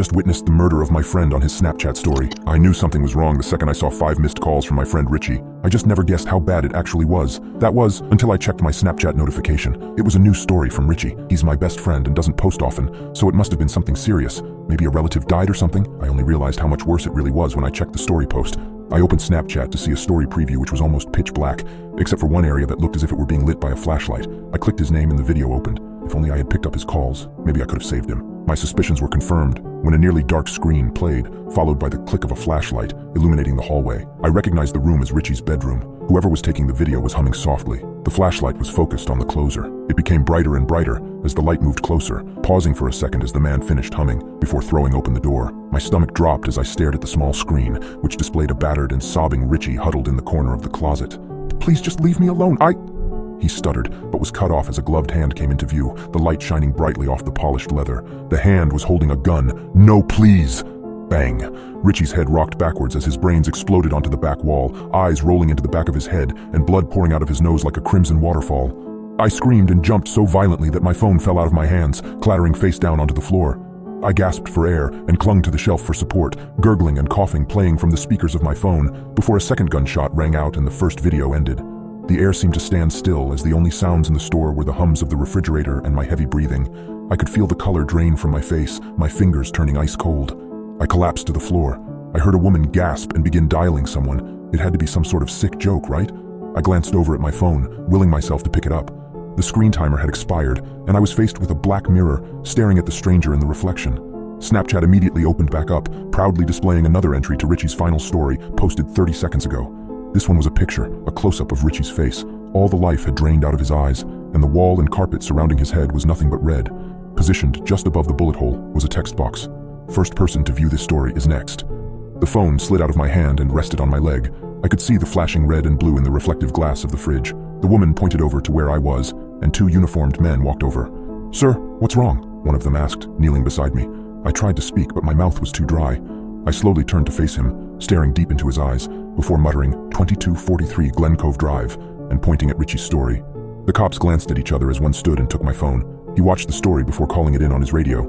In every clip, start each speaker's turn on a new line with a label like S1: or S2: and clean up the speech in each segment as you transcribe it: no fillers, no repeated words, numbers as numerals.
S1: Just witnessed the murder of my friend on his Snapchat story. I knew something was wrong the second I saw 5 missed calls from my friend Richie. I just never guessed how bad it actually was. That was, until I checked my Snapchat notification. It was a new story from Richie. He's my best friend and doesn't post often, so it must have been something serious. Maybe a relative died or something? I only realized how much worse it really was when I checked the story post. I opened Snapchat to see a story preview which was almost pitch black, except for one area that looked as if it were being lit by a flashlight. I clicked his name and the video opened. If only I had picked up his calls, maybe I could have saved him. My suspicions were confirmed when a nearly dark screen played, followed by the click of a flashlight illuminating the hallway. I recognized the room as Richie's bedroom. Whoever was taking the video was humming softly. The flashlight was focused on the closer. It became brighter and brighter as the light moved closer, pausing for a second as the man finished humming before throwing open the door. My stomach dropped as I stared at the small screen, which displayed a battered and sobbing Richie huddled in the corner of the closet. "Please just leave me alone, He stuttered, but was cut off as a gloved hand came into view, the light shining brightly off the polished leather. The hand was holding a gun. "No, please!" Bang! Richie's head rocked backwards as his brains exploded onto the back wall, eyes rolling into the back of his head and blood pouring out of his nose like a crimson waterfall. I screamed and jumped so violently that my phone fell out of my hands, clattering face down onto the floor. I gasped for air and clung to the shelf for support, gurgling and coughing playing from the speakers of my phone, before a second gunshot rang out and the first video ended. The air seemed to stand still as the only sounds in the store were the hums of the refrigerator and my heavy breathing. I could feel the color drain from my face, my fingers turning ice cold. I collapsed to the floor. I heard a woman gasp and begin dialing someone. It had to be some sort of sick joke, right? I glanced over at my phone, willing myself to pick it up. The screen timer had expired, and I was faced with a black mirror, staring at the stranger in the reflection. Snapchat immediately opened back up, proudly displaying another entry to Richie's final story, posted 30 seconds ago. This one was a picture, a close-up of Richie's face. All the life had drained out of his eyes, and the wall and carpet surrounding his head was nothing but red. Positioned just above the bullet hole was a text box. "First person to view this story is next." The phone slid out of my hand and rested on my leg. I could see the flashing red and blue in the reflective glass of the fridge. The woman pointed over to where I was, and 2 uniformed men walked over. "Sir, what's wrong?" one of them asked, kneeling beside me. I tried to speak, but my mouth was too dry. I slowly turned to face him, staring deep into his eyes, before muttering 2243 Glen Cove Drive and pointing at Richie's story. The cops glanced at each other as one stood and took my phone. He watched the story before calling it in on his radio.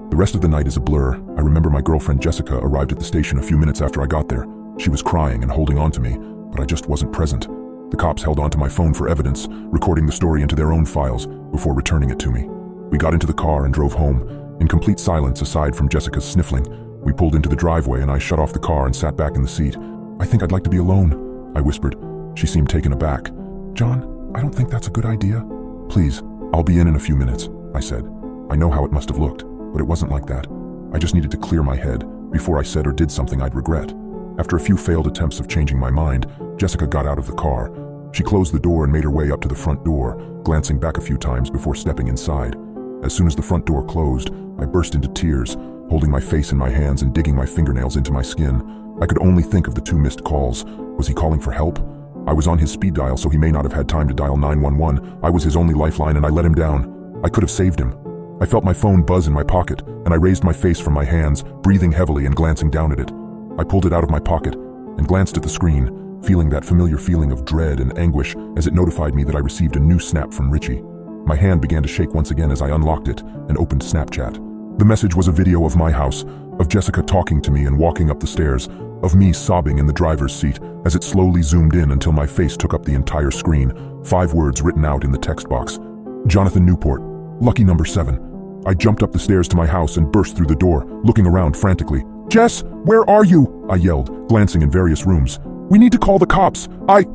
S1: The rest of the night is a blur. I remember my girlfriend Jessica arrived at the station a few minutes after I got there. She was crying and holding on to me, but I just wasn't present. The cops held onto my phone for evidence, recording the story into their own files before returning it to me. We got into the car and drove home. In complete silence aside from Jessica's sniffling, we pulled into the driveway and I shut off the car and sat back in the seat. "I think I'd like to be alone," I whispered. She seemed taken aback. "John, I don't think that's a good idea." "Please, I'll be in a few minutes," I said. I know how it must have looked, but it wasn't like that. I just needed to clear my head before I said or did something I'd regret. After a few failed attempts of changing my mind, Jessica got out of the car. She closed the door and made her way up to the front door, glancing back a few times before stepping inside. As soon as the front door closed, I burst into tears, holding my face in my hands and digging my fingernails into my skin. I could only think of the 2 missed calls. Was he calling for help? I was on his speed dial, so he may not have had time to dial 911. I was his only lifeline and I let him down. I could have saved him. I felt my phone buzz in my pocket, and I raised my face from my hands, breathing heavily and glancing down at it. I pulled it out of my pocket and glanced at the screen, feeling that familiar feeling of dread and anguish as it notified me that I received a new snap from Richie. My hand began to shake once again as I unlocked it and opened Snapchat. The message was a video of my house, of Jessica talking to me and walking up the stairs, of me sobbing in the driver's seat as it slowly zoomed in until my face took up the entire screen. 5 words written out in the text box. "Jonathan Newport, lucky number 7. I jumped up the stairs to my house and burst through the door, looking around frantically. "Jess, where are you?" I yelled, glancing in various rooms. "We need to call the cops. I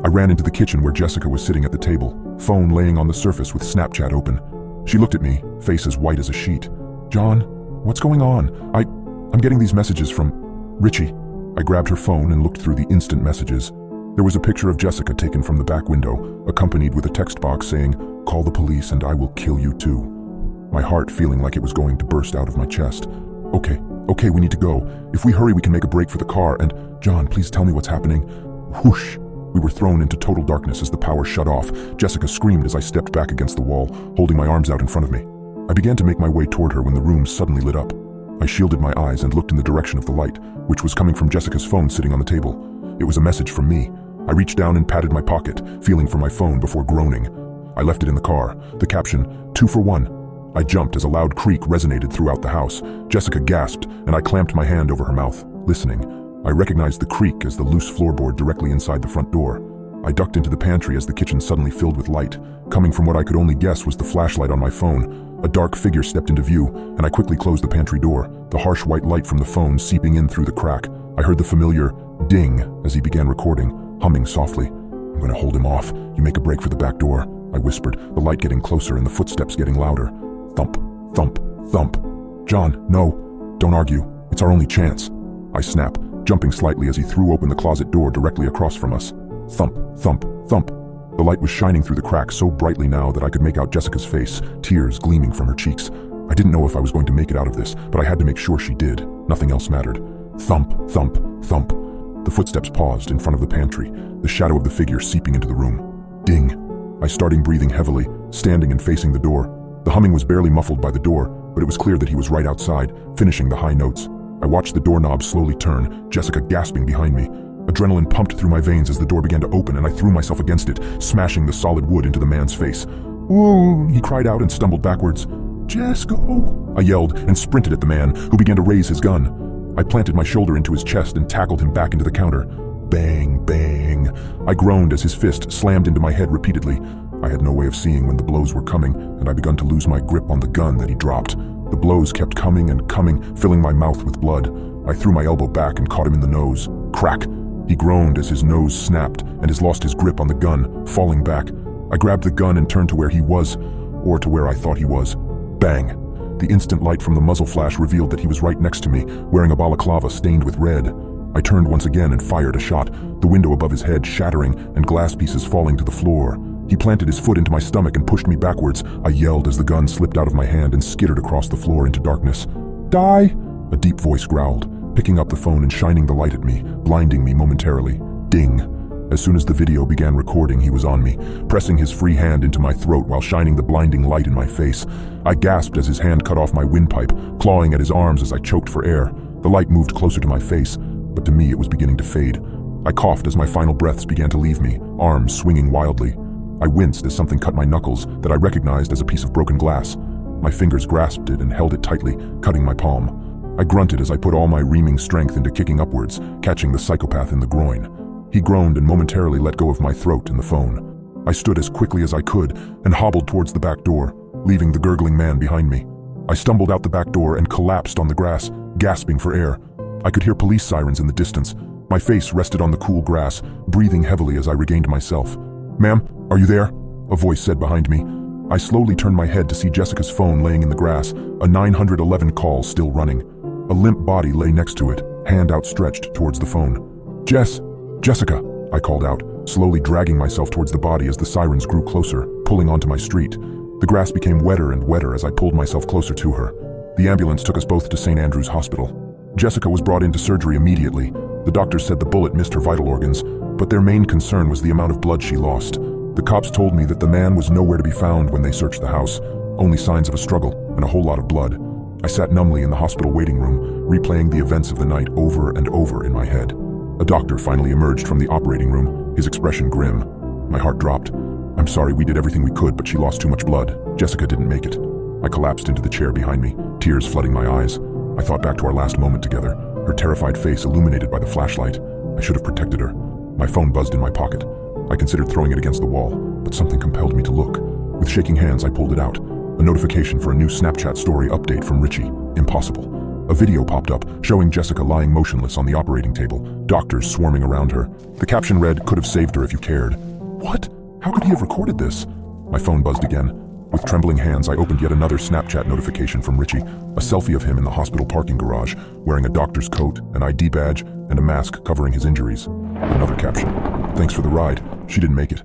S1: ran into the kitchen where Jessica was sitting at the table, phone laying on the surface with Snapchat open. She looked at me, face as white as a sheet. "John, what's going on? I'm getting these messages from Richie." I grabbed her phone and looked through the instant messages. There was a picture of Jessica taken from the back window, accompanied with a text box saying, "Call the police and I will kill you too." My heart feeling like it was going to burst out of my chest. Okay, we need to go. If we hurry, we can make a break for the car, and John, please tell me what's happening." Whoosh! We were thrown into total darkness as the power shut off. Jessica screamed as I stepped back against the wall, holding my arms out in front of me. I began to make my way toward her when the room suddenly lit up. I shielded my eyes and looked in the direction of the light, which was coming from Jessica's phone sitting on the table. It was a message from me. I reached down and patted my pocket, feeling for my phone before groaning. I left it in the car. The caption, 2 for 1. I jumped as a loud creak resonated throughout the house. Jessica gasped, and I clamped my hand over her mouth, listening. I recognized the creak as the loose floorboard directly inside the front door. I ducked into the pantry as the kitchen suddenly filled with light. Coming from what I could only guess was the flashlight on my phone. A dark figure stepped into view, and I quickly closed the pantry door, the harsh white light from the phone seeping in through the crack. I heard the familiar ding as he began recording, humming softly. "I'm going to hold him off. You make a break for the back door," I whispered, the light getting closer and the footsteps getting louder. Thump, thump, thump. "John, no. Don't argue. It's our only chance," I snapped, jumping slightly as he threw open the closet door directly across from us. Thump, thump, thump. The light was shining through the crack so brightly now that I could make out Jessica's face, tears gleaming from her cheeks. I didn't know if I was going to make it out of this, but I had to make sure she did. Nothing else mattered. Thump, thump, thump. The footsteps paused in front of the pantry, the shadow of the figure seeping into the room. Ding. I started breathing heavily, standing and facing the door. The humming was barely muffled by the door, but it was clear that he was right outside, finishing the high notes. I watched the doorknob slowly turn, Jessica gasping behind me. Adrenaline pumped through my veins as the door began to open, and I threw myself against it, smashing the solid wood into the man's face. "Ooh," he cried out and stumbled backwards. "Jessica," I yelled and sprinted at the man, who began to raise his gun. I planted my shoulder into his chest and tackled him back into the counter. Bang, bang. I groaned as his fist slammed into my head repeatedly. I had no way of seeing when the blows were coming, and I began to lose my grip on the gun that he dropped. The blows kept coming and coming, filling my mouth with blood. I threw my elbow back and caught him in the nose. Crack! He groaned as his nose snapped and has lost his grip on the gun, falling back. I grabbed the gun and turned to where he was, or to where I thought he was. Bang! The instant light from the muzzle flash revealed that he was right next to me, wearing a balaclava stained with red. I turned once again and fired a shot, the window above his head shattering and glass pieces falling to the floor. He planted his foot into my stomach and pushed me backwards. I yelled as the gun slipped out of my hand and skittered across the floor into darkness. "Die!" A deep voice growled, picking up the phone and shining the light at me, blinding me momentarily. Ding! As soon as the video began recording, he was on me, pressing his free hand into my throat while shining the blinding light in my face. I gasped as his hand cut off my windpipe, clawing at his arms as I choked for air. The light moved closer to my face, but to me it was beginning to fade. I coughed as my final breaths began to leave me, arms swinging wildly. I winced as something cut my knuckles that I recognized as a piece of broken glass. My fingers grasped it and held it tightly, cutting my palm. I grunted as I put all my reaming strength into kicking upwards, catching the psychopath in the groin. He groaned and momentarily let go of my throat and the phone. I stood as quickly as I could and hobbled towards the back door, leaving the gurgling man behind me. I stumbled out the back door and collapsed on the grass, gasping for air. I could hear police sirens in the distance. My face rested on the cool grass, breathing heavily as I regained myself. "Ma'am, are you there?" a voice said behind me. I slowly turned my head to see Jessica's phone laying in the grass, a 911 call still running. A limp body lay next to it, hand outstretched towards the phone. Jessica, I called out, slowly dragging myself towards the body as the sirens grew closer, pulling onto my street. The grass became wetter and wetter as I pulled myself closer to her. The ambulance took us both to St. Andrew's Hospital. Jessica was brought into surgery immediately. The doctors said the bullet missed her vital organs, but their main concern was the amount of blood she lost. The cops told me that the man was nowhere to be found when they searched the house, only signs of a struggle and a whole lot of blood. I sat numbly in the hospital waiting room, replaying the events of the night over and over in my head. A doctor finally emerged from the operating room, his expression grim. My heart dropped. "I'm sorry, we did everything we could, but she lost too much blood. Jessica didn't make it." I collapsed into the chair behind me, tears flooding my eyes. I thought back to our last moment together, her terrified face illuminated by the flashlight. I should have protected her. My phone buzzed in my pocket. I considered throwing it against the wall, but something compelled me to look. With shaking hands, I pulled it out. A notification for a new Snapchat story update from Richie. Impossible. A video popped up, showing Jessica lying motionless on the operating table, doctors swarming around her. The caption read, "Could have saved her if you cared." What? How could he have recorded this? My phone buzzed again. With trembling hands, I opened yet another Snapchat notification from Richie, a selfie of him in the hospital parking garage, wearing a doctor's coat, an ID badge, and a mask covering his injuries. Another caption. "Thanks for the ride. She didn't make it.